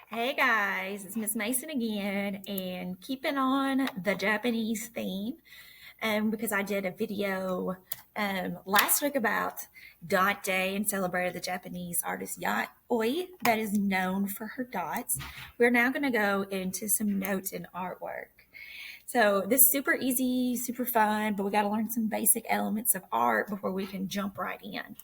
Hey guys, it's Miss Mason again, and keeping on the Japanese theme, because I did a video last week about Dot Day and celebrated the Japanese artist Yaoi that is known for her dots. We're now going to go into some notes and artwork. So this is super easy, super fun, but we got to learn some basic elements of art before we can jump right in.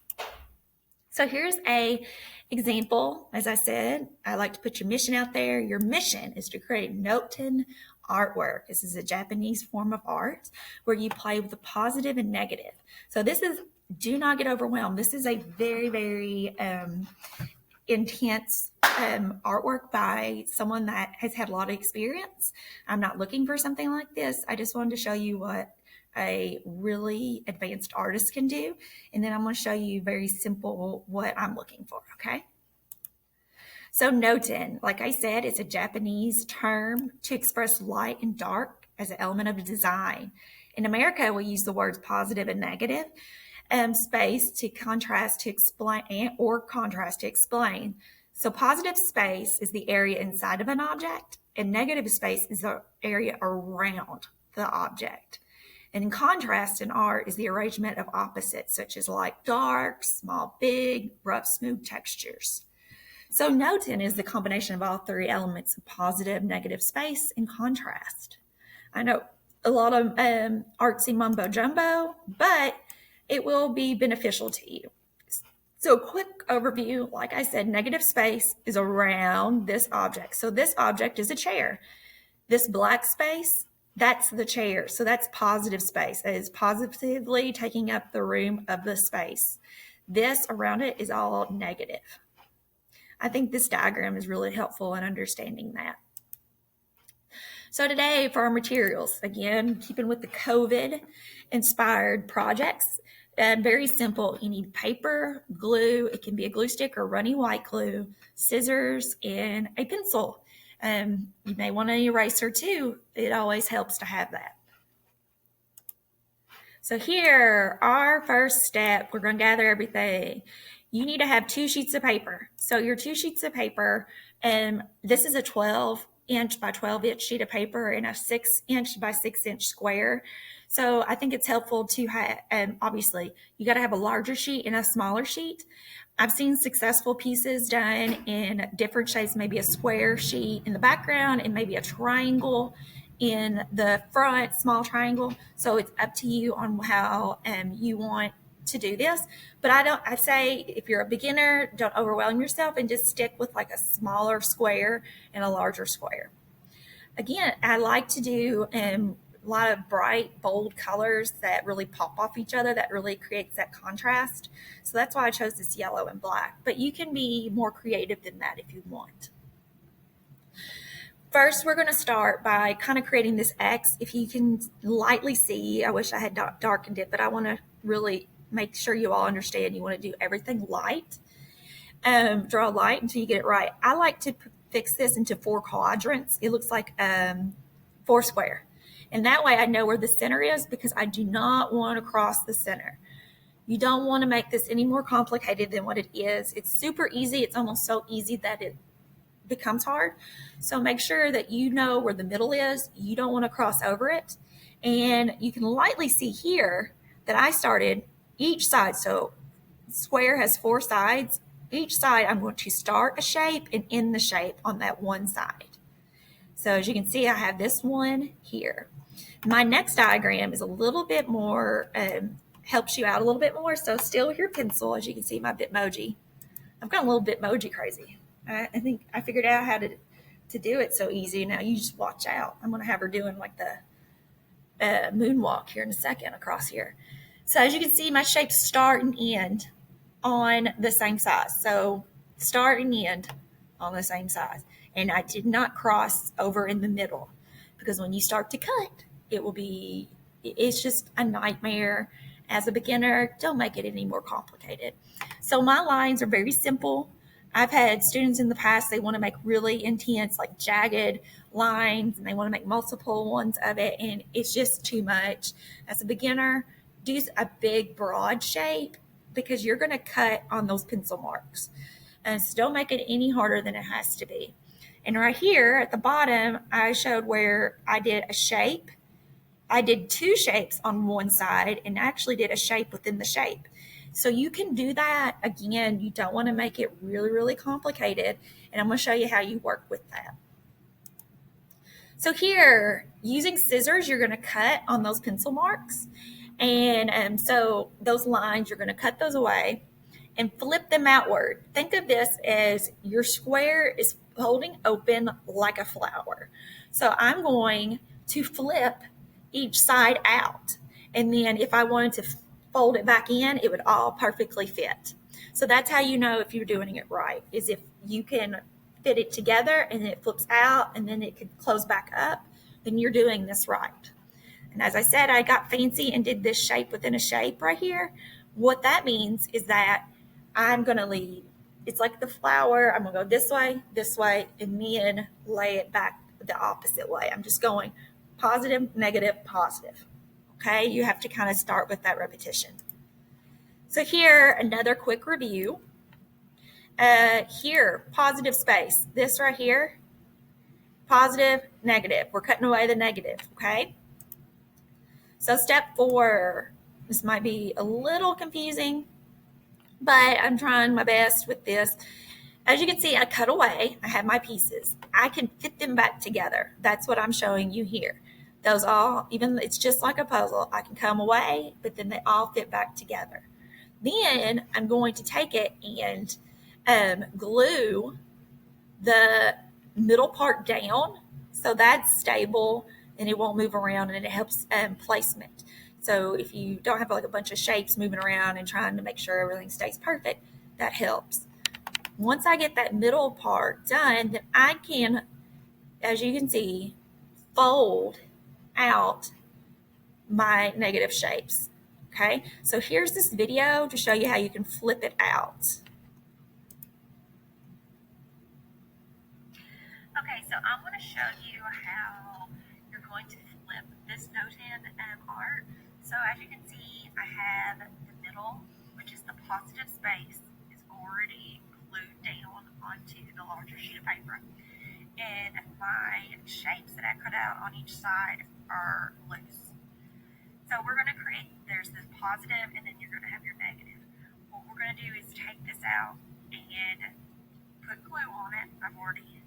So here's a example. As I said, I like to put your mission out there. Your mission is to create Notan artwork. This is a Japanese form of art where you play with the positive and negative. So do not get overwhelmed. This is a very intense artwork by someone that has had a lot of experience. I'm not looking for something like this. I just wanted to show you what a really advanced artist can do. And then I'm going to show you very simple what I'm looking for, okay? So Noten, like I said, it's a Japanese term to express light and dark as an element of design. In America, we use the words positive and negative space to contrast to explain or contrast to explain. So positive space is the area inside of an object, and negative space is the area around the object. And in contrast, in art is the arrangement of opposites, such as light, dark, small, big, rough, smooth textures. So Noten is the combination of all three elements of positive, negative space, and contrast. I know a lot of artsy mumbo jumbo, but it will be beneficial to you. So quick overview, like I said, negative space is around this object. So this object is a chair. This black space, that's the chair. So that's positive space. It is positively taking up the room of the space. This around it is all negative. I think this diagram is really helpful in understanding that. So today for our materials, again, keeping with the COVID inspired projects, very simple. You need paper, glue. It can be a glue stick or runny white glue, scissors, and a pencil. You may want an eraser too. It always helps to have that. So here, our first step, we're going to gather everything. You need to have 2 sheets of paper. So your 2 sheets of paper, this is a 12-inch by 12-inch sheet of paper and a 6-inch by 6-inch square. So I think it's helpful to have, obviously, you got to have a larger sheet and a smaller sheet. I've seen successful pieces done in different shapes, maybe a square sheet in the background and maybe a triangle in the front, small triangle. So it's up to you on how you want to do this. But I say if you're a beginner, don't overwhelm yourself and just stick with like a smaller square and a larger square. Again, I like to do a lot of bright, bold colors that really pop off each other, that really creates that contrast. So that's why I chose this yellow and black. But you can be more creative than that if you want. First, we're going to start by kind of creating this X. If you can lightly see, I wish I had darkened it, but I want to really make sure you all understand you want to do everything light. Draw light until you get it right. I like to fix this into 4 quadrants. It looks like 4 square. And that way I know where the center is because I do not want to cross the center. You don't want to make this any more complicated than what it is. It's super easy. It's almost so easy that it becomes hard. So make sure that you know where the middle is. You don't want to cross over it. And you can lightly see here that I started each side. So square has 4 sides. Each side I'm going to start a shape and end the shape on that one side. So as you can see, I have this one here. My next diagram is a little bit more, helps you out a little bit more. So still with your pencil, as you can see my Bitmoji. I've got a little Bitmoji crazy. I think I figured out how to do it so easy. Now you just watch out. I'm going to have her doing like the moonwalk here in a second across here. So as you can see, my shapes start and end on the same size. So start and end on the same size. And I did not cross over in the middle because when you start to cut, it's just a nightmare. As a beginner, don't make it any more complicated. So my lines are very simple. I've had students in the past, they want to make really intense, like jagged lines, and they want to make multiple ones of it, and it's just too much. As a beginner, do a big, broad shape because you're going to cut on those pencil marks. So don't make it any harder than it has to be. And right here at the bottom, I showed where I did a shape. I did two shapes on one side and actually did a shape within the shape. So you can do that. Again, you don't want to make it really, really complicated. And I'm going to show you how you work with that. So here, using scissors, you're going to cut on those pencil marks. And so those lines, you're going to cut those away and flip them outward. Think of this as your square is holding open like a flower. So I'm going to flip each side out. And then if I wanted to fold it back in, it would all perfectly fit. So that's how you know if you're doing it right, is if you can fit it together and it flips out and then it can close back up, then you're doing this right. And as I said, I got fancy and did this shape within a shape right here. What that means is that I'm going to leave. It's like the flower. I'm going to go this way, and then lay it back the opposite way. I'm just going positive, negative, positive. Okay, you have to kind of start with that repetition. So here, another quick review. Here, positive space. This right here, positive, negative. We're cutting away the negative, okay? So step 4, this might be a little confusing, but I'm trying my best with this. As you can see, I cut away. I have my pieces. I can fit them back together. That's what I'm showing you here. Those all, even it's just like a puzzle. I can come away, but then they all fit back together. Then I'm going to take it and glue the middle part down so that's stable and it won't move around, and it helps placement. So if you don't have like a bunch of shapes moving around and trying to make sure everything stays perfect, that helps. Once I get that middle part done, then I can, as you can see, fold out my negative shapes. Okay, so here's this video to show you how you can flip it out. Okay, so I'm going to show you how you're going to flip this Notan art. So as you can see, I have the middle, which is the positive space, is already glued down onto the larger sheet of paper. And my shapes that I cut out on each side are loose. So we're going to create, there's this positive and then you're going to have your negative. What we're going to do is take this out and put glue on it. I've already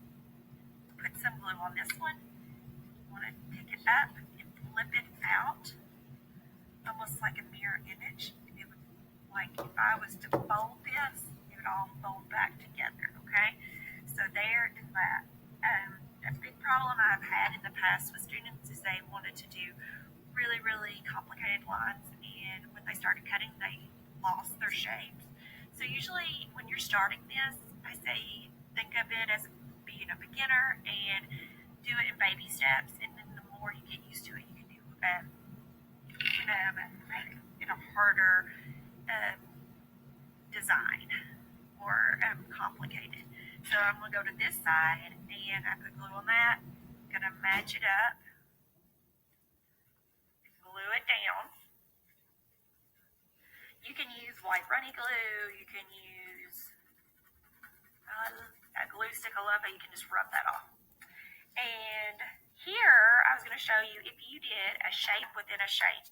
put some glue on this one. I want to pick it up and flip it out, almost like a mirror image. It would, like if I was to fold this, it would all fold back together, okay? So there is that. A big problem I've had in the past with students is they wanted to do really, really complicated lines, and when they started cutting, they lost their shapes. So usually when you're starting this, I say think of it as being a beginner and do it in baby steps, and then the more you get used to it, you can do make it a harder design or complicated. So I'm going to go to this side and I put glue on that. I'm going to match it up, glue it down. You can use white runny glue, you can use a glue stick, I love it, you can just rub that off. And here I was going to show you if you did a shape within a shape.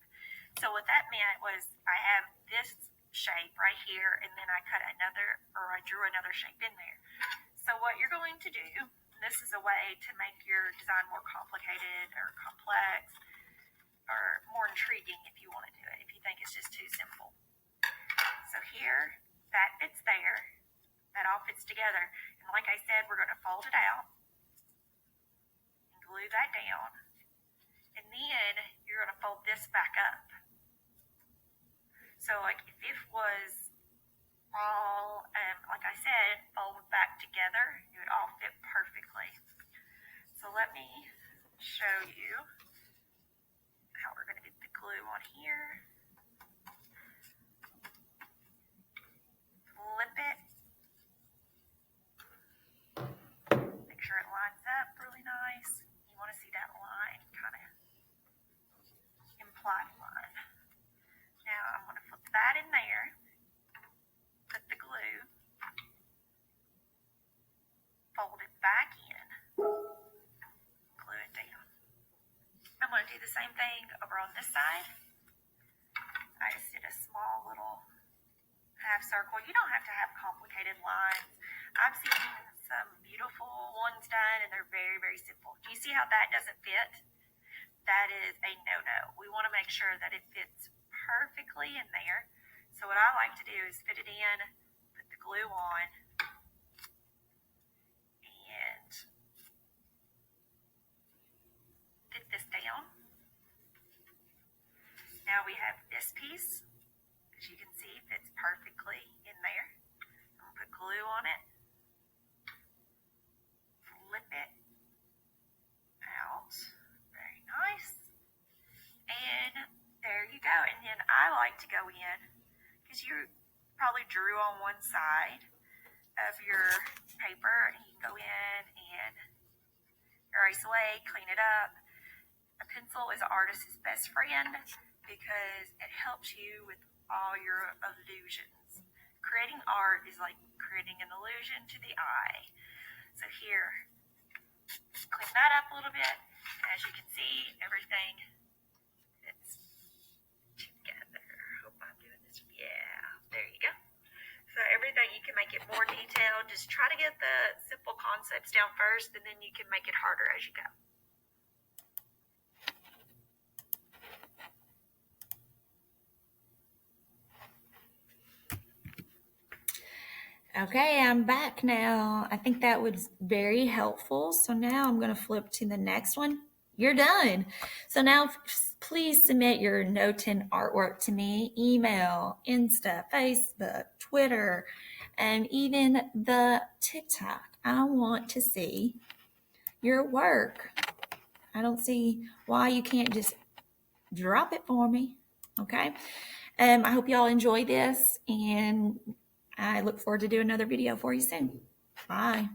So what that meant was I have this shape right here, and then I cut another, or I drew another shape in there. So what you're going to do, this is a way to make your design more complicated or complex or more intriguing if you want to do it, if you think it's just too simple. So here, that fits there, that all fits together. And like I said, we're going to fold it out and glue that down. And then you're going to fold this back up. So like if it was all, like I said, folded back together, it would all fit perfectly. So let me show you how we're going to get the glue on here. Flip it. Make sure it lines up really nice. You want to see that line, kind of implied line. Now I'm going to flip that in there. Put the glue. back in, glue it down. I'm going to do the same thing over on this side. I just did a small little half circle. You don't have to have complicated lines. I've seen some beautiful ones done and they're very, very simple. Do you see how that doesn't fit? That is a no-no. We want to make sure that it fits perfectly in there. So what I like to do is fit it in, put the glue on, and fit this down. Now we have this piece, as you can see, fits perfectly in there. I'm going to put glue on it, flip it out, very nice, and there you go. And then I like to go in, because you probably drew on one side of your paper, and you can go in and erase away, clean it up. A pencil is an artist's best friend because it helps you with all your illusions. Creating art is like creating an illusion to the eye. So here, clean that up a little bit. As you can see, everything fits together. Hope I'm doing this. Yeah, there you go. So everything, you can make it more detailed. Just try to get the simple concepts down first, and then you can make it harder as you go. Okay, I'm back now. I think that was very helpful. So now I'm going to flip to the next one. You're done. So now please submit your Notan artwork to me. Email, Insta, Facebook, Twitter, and even the TikTok. I want to see your work. I don't see why you can't just drop it for me. Okay. I hope y'all enjoy this, and I look forward to doing another video for you soon. Bye.